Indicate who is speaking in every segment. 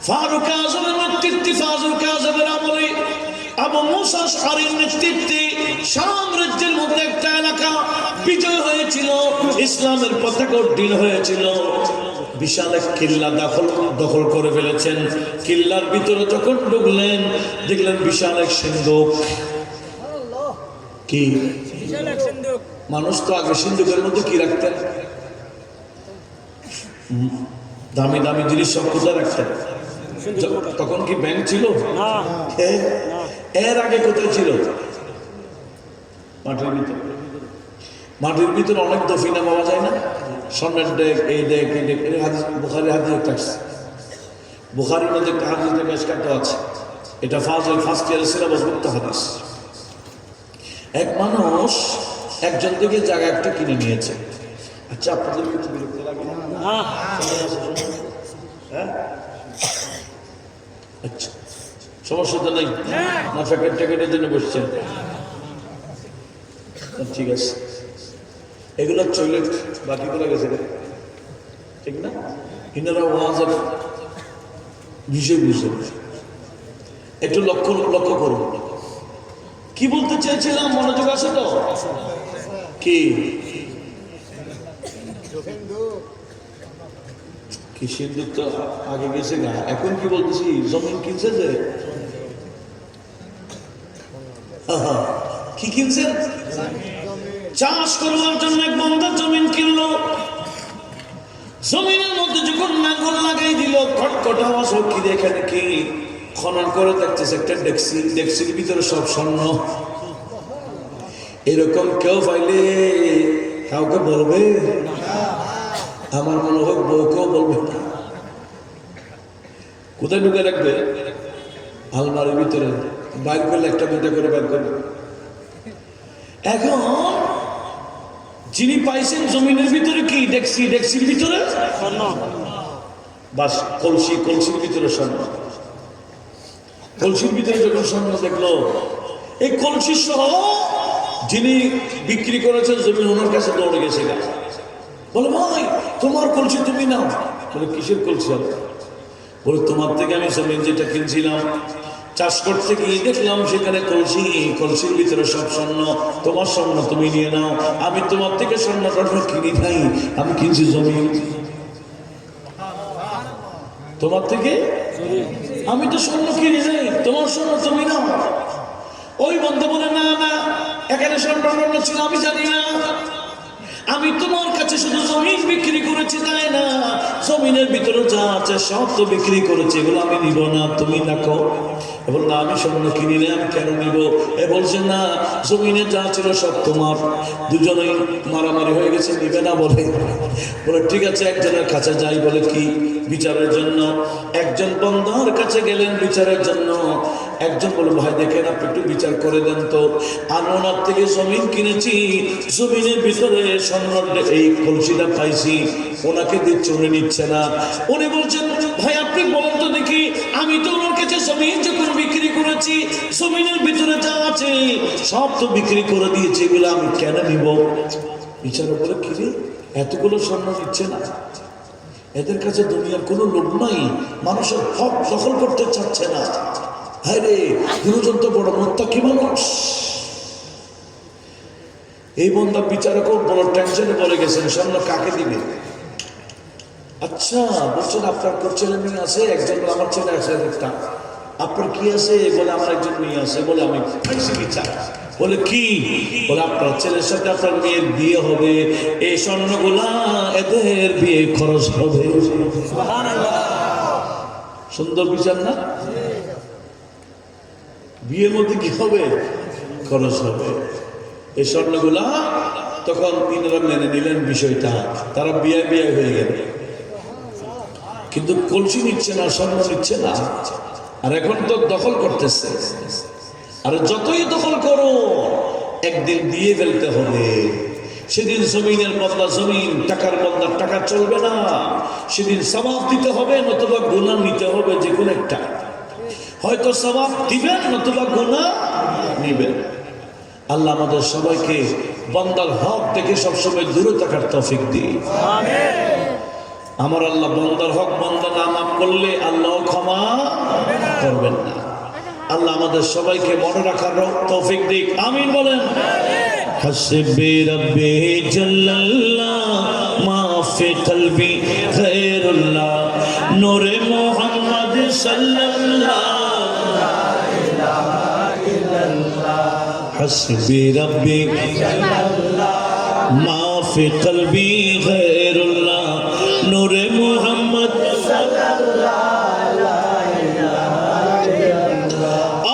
Speaker 1: ফারুক আজমের নেতৃত্বে, ফারুক আজমের আমলে আবু মুসা আশআরীর নেতৃত্বে শাম রাজ্যের মধ্যে একটা এলাকা বিজয় হয়েছিল, ইসলামের পতাকা উড্ডীন হয়েছিল। বিশাল এক কিল্লা দখল করে ফেলেছেন। কিল্লার ভিতরে যখন ঢুকলেন দেখলেন বিশাল এক সিন্ধুক। কি মানুষ তো আগে সিন্ধুকের মধ্যে কি রাখতেন? দামি দামি জিনিস সব কোথায় রাখতেন? তখন কি ব্যাংক ছিল? এর আগে কোথায় ছিল? মাটির ভিতরে। মাটির ভিতরে অনেক দফিনা পাওয়া যায় না? স্বর্ণের ডেক, এই ডেক, এই ডেক। বুখারী হাদিস একটা আছে, বুখারীর মধ্যে একটা হাদিস মেশকাতে আছে। এটা ফার্স্ট ইয়ারের সিলেবাস মুক্ত হাদিস। এক মানুষ একজন থেকে জায়গা একটা কিনে নিয়েছে। আচ্ছা, আপনাদের কিছু বিরক্ত লাগে না? হ্যাঁ, আচ্ছা, সমস্যা তো নেই না? প্যাকেটের জন্য বসছেন? ঠিক আছে। এগুলো টয়লেট, বাকিগুলো গেছে, ঠিক না? ইনারা ওয়াজের বিষয় বুঝে একটু লক্ষ্য করুন। কি বলতে চেয়েছিলাম? মনোযোগ আছে তো? কি কি সিন্ধুক তো আগে গেছে না, এখন কি বলতেছি? জমিন কিনছে যে, কি কিনছেন? চাষ করবার জন্য এক বান্দা জমিন কিনলো। জমিনের মধ্যে যখন নাঙ্গল লাগাই দিল, খটখট আওয়াজ হোক, কি এখানে কি খনন করে দেখতেছে একটা ডেক্সি, ডেক্সির ভিতরে সব স্বর্ণ। এরকম কেউ পাইলে কাউকে বলবে? আমার মনে হয় বউকেও বলবে না। কোথায় ঢুকে রাখবে? আলমারির ভিতরে। বাইর করলে একটা মেটা করে বাইর করবে। এখন যিনি পাইছেন জমিনের ভিতরে কি ডেক্সি, ডেক্সির ভিতরে স্বর্ণ, বাস কলসি, কলসির ভিতরে স্বর্ণ। কলসির ভিতরে যখন স্বর্ণ দেখলো, এই কলসি সহ যিনি বিক্রি করেছেন জমিন, ওনার কাছে দৌড়ে গেছে। বলে, ভাই তোমার কলসি তুমি নাও। বলে, কিসের কলসি? বলে, তোমার থেকে আমি জমিন যেটা কিনছিলাম, চাষ করতে গিয়ে দেখলাম সেখানে কলসি, কলসির ভিতরে সব স্বর্ণ। তোমার স্বর্ণ তুমি নিয়ে নাও। আমি তোমার থেকে স্বর্ণ কিনি নাই, আমি কিনছি জমিন। তোমার থেকে আমি তো স্বর্ণ কিনি নাই, তোমার স্বর্ণ তুমি নাও। ওই বন্ধু বলে, না না, এখানে স্বর্ণ ছিল আমি জানি না। আমি তোমার কাছে শুধু জমিন বিক্রি করেছি, তাই না? জমিনের ভিতরে যা আছে সব তো বিক্রি করেছি, এগুলো আমি নিব না, তুমি রাখো। বল না, আমি স্বর্ণ কিনি না, আমি কেন নিব? এ বলছে, না, জমিনে যা ছিল সব তোমার। দুজনেই মারামারি হয়ে গেছে, নিবে না বলে। বলে, ঠিক আছে, একজনের কাছে যাই। বলে, কি? বিচারের জন্য। একজন বন্ধার কাছে গেলেন বিচারের জন্য। একজন বলে, ভাই দেখেন, আপনি একটু বিচার করে দেন তো, আমি ওনার থেকে জমিন কিনেছি, জমিনের ভিতরে স্বর্ণের এই কলসিটা পাইছি, ওনাকে দিচ্ছে, উনি নিচ্ছে না। উনি বলছেন, ভাই আপনি বলেন তো দেখি, আমি তো ওনার কাছে জমিন যখন বিক্রি করেছি, জমিনের ভিতরে যা আছে সব তো বিক্রি করে দিয়েছি, এগুলো আমি কেন নিব? বিচারে বলে, কি রে, এতগুলো স্বর্ণ নিচ্ছে না? এদের কাছে দুনিয়ার কোনো লোভ নাই, মানুষের হক দখল করতে চাচ্ছে না। হ্যাঁ রে, গুরুজন তো বড় মুত্তাকি মানুষ। এই বন্ধা বিচারক বড় টেনশনে পড়ে গেছেন, স্বর্ণ কাকে দিবে? আচ্ছা, বলছেন আপনার ছেলে মেয়ে আছে? একজন। আমার ছেলে আছে একটা। আপনার কি আছে? বলে, আমার একজন মেয়ে আছে। বলে, আমি পাইছি বিচার। বলে, কি? বলে, আপনার ছেলের সাথে আপনার মেয়ের বিয়ে হবে, এই স্বর্ণগুলা এদের বিয়ে খরচ হবে। সুন্দর বিচার না? বিয়ের মধ্যে কি হবে? খরচ হবে। এই স্বর্ণগুলা তখন তিনারা মেনে নিলেন বিষয়টা, তারা বিয়ে হয়ে গেল। কিন্তু কলসি নিচ্ছে না, স্বর্ণ নিচ্ছে না। আর এখন তো দখল করতেছে। আর যতই দখল করো, একদিন দিয়ে ফেলতে হবে। সেদিন জমিনের বদলা জমিন, টাকার বদলা টাকা চলবে না। সেদিন সওয়াব দিতে হবে, নতুবা গুনাহ নিতে হবে। যে কোনো একটা, হয়তো সওয়াব দিবেন, নতুবা গুনাহ নিবেন। আল্লাহ আমাদের সবাইকে বান্দার হক থেকে সবসময় দূরে থাকার তৌফিক দিন। আমিন। আমার আল্লাহ বান্দার হক বান্দা না মাফ করলে আল্লাহ ক্ষমা করবেন না। আল্লাহ আমাদের সবাইকে মনে রাখার তৌফিক দিক, আমিন বলেন। হাসবি রব্বি জাল্লাল্লাহ মা ফি কলবি গায়রুল্লাহ নূরে মুহাম্মদ সাল্লাল্লাহ হাসবি রব্বি মা ফি কলবি গায়রুল্লাহ নূরে মুহাম্মদ সাল্লাল্লাহ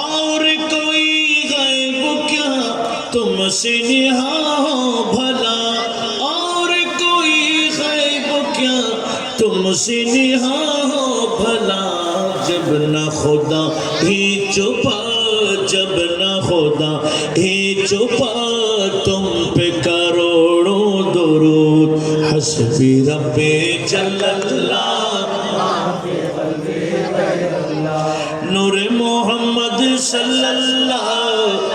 Speaker 1: और कोई गैब क्या तुमसे निहा हो भला और कोई गैब क्या तुमसे निहा हो भला जब न खुदा ही छुपा जब न खुदा ही छुपा तुम पे करोड़ों दुरूद हस्बी रब्बे जल्लल्लाह नूरे मोहम्मद सल्लल्लाहु